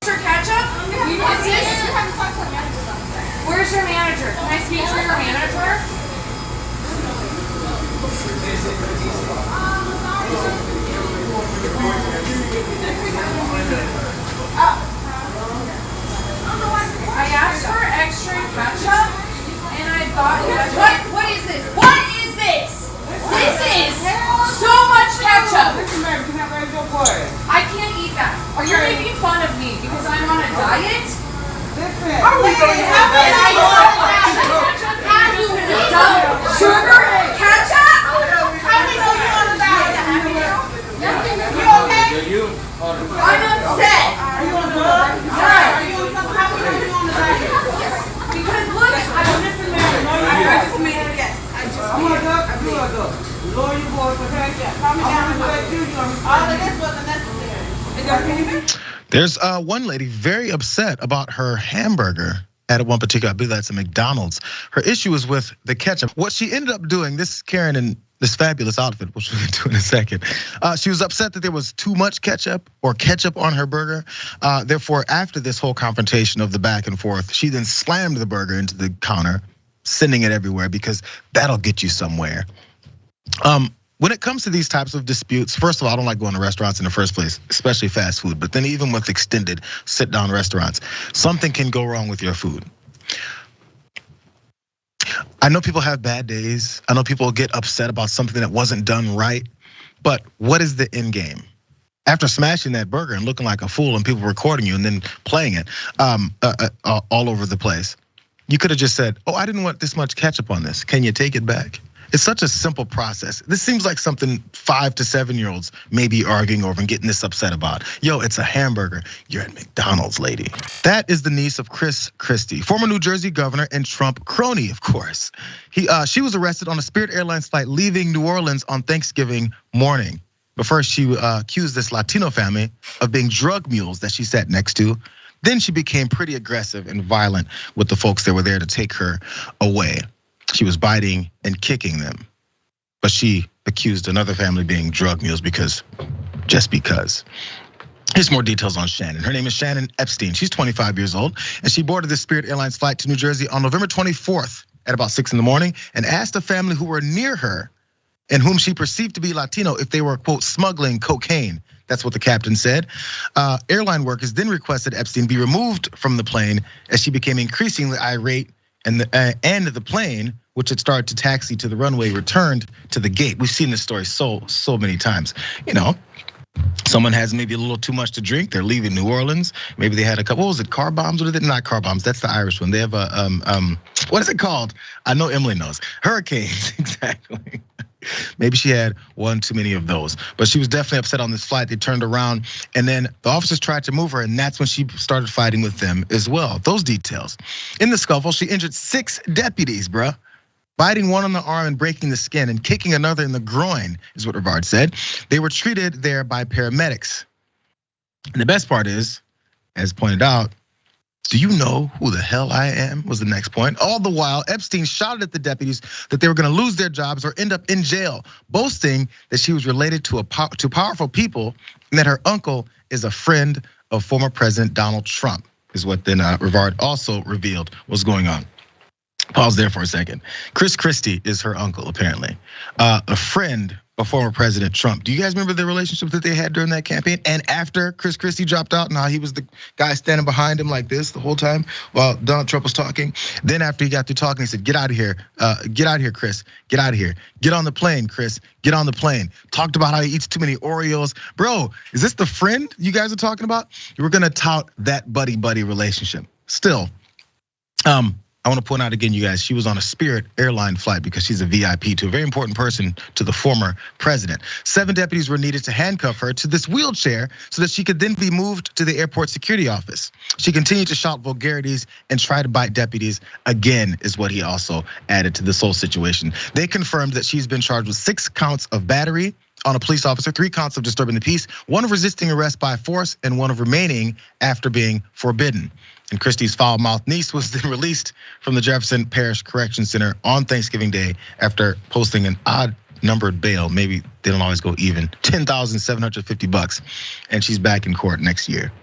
Mr. Ketchup? Is this? Where's your manager? Can I speak to your manager? I asked for extra ketchup, and I thought, what is this? What is this? This is so much ketchup. I can't eat that. You're making fun of me because I'm on a diet? Sugar? Ketchup? How do we know you're on a diet? You okay? I'm upset. Are you on drugs? How do we know you're on a diet? Because look, I just made it. Yes, I just made it. Lower your voice, okay? Calm me down. All of this wasn't necessary. Is that okay? There's one lady very upset about her hamburger at one particular, I believe that's a McDonald's. Her issue is with the ketchup. What she ended up doing, this Karen in this fabulous outfit, which we'll get to in a second. She was upset that there was too much ketchup or ketchup on her burger. Therefore, after this whole confrontation of the back and forth, she then slammed the burger into the counter, sending it everywhere because that'll get you somewhere. When it comes to these types of disputes, first of all, I don't like going to restaurants in the first place, especially fast food. But then even with extended sit-down restaurants, something can go wrong with your food. I know people have bad days. I know people get upset about something that wasn't done right. But what is the end game? After smashing that burger and looking like a fool and people recording you and then playing it all over the place, you could have just said, oh, I didn't want this much ketchup on this. Can you take it back? It's such a simple process. This seems like something 5 to 7-year-olds may be arguing over and getting this upset about. Yo, it's a hamburger. You're at McDonald's, lady. That is the niece of Chris Christie, former New Jersey governor and Trump crony, of course. She was arrested on a Spirit Airlines flight leaving New Orleans on Thanksgiving morning. But first, she accused this Latino family of being drug mules that she sat next to. Then she became pretty aggressive and violent with the folks that were there to take her away. She was biting and kicking them, but she accused another family being drug mules just because. Here's more details on Shannon. Her name is Shannon Epstein. She's 25 years old, and she boarded the Spirit Airlines flight to New Jersey on November 24th at about 6 in the morning and asked a family who were near her and whom she perceived to be Latino if they were, quote, smuggling cocaine. That's what the captain said. Airline workers then requested Epstein be removed from the plane as she became increasingly irate, and the plane, which had started to taxi to the runway, returned to the gate. We've seen this story so many times. You know, someone has maybe a little too much to drink. They're leaving New Orleans. Maybe they had a couple. What was it? Car bombs? What is it? Not car bombs. That's the Irish one. They have a what is it called? I know Emily knows. Hurricanes, exactly. Maybe she had one too many of those, but she was definitely upset on this flight. They turned around and then the officers tried to move her, and that's when she started fighting with them as well. Those details. In the scuffle, she injured 6 deputies, bruh. Biting one on the arm and breaking the skin and kicking another in the groin, is what Rivard said. They were treated there by paramedics. And the best part is, as pointed out, do you know who the hell I am? Was the next point. All the while, Epstein shouted at the deputies that they were gonna lose their jobs or end up in jail, boasting that she was related to powerful people and that her uncle is a friend of former President Donald Trump, is what then Rivard also revealed was going on. Pause there for a second. Chris Christie is her uncle, apparently. A friend of former President Trump. Do you guys remember the relationship that they had during that campaign? And after Chris Christie dropped out, and how he was the guy standing behind him like this the whole time while Donald Trump was talking. Then after he got through talking, he said, get out of here, Chris, get out of here. Get on the plane, Chris, get on the plane. Talked about how he eats too many Oreos. Bro, is this the friend you guys are talking about? You were gonna tout that buddy relationship. Still, I want to point out again, you guys, she was on a Spirit airline flight because she's a VIP to a very important person to the former president. 7 deputies were needed to handcuff her to this wheelchair so that she could then be moved to the airport security office. She continued to shout vulgarities and try to bite deputies again, is what he also added to this whole situation. They confirmed that she's been charged with 6 counts of battery on a police officer, 3 counts of disturbing the peace, 1 of resisting arrest by force, and 1 of remaining after being forbidden. And Christie's foul-mouthed niece was then released from the Jefferson Parish Correction Center on Thanksgiving Day after posting an odd-numbered bail. Maybe they don't always go even, $10,750, and she's back in court next year.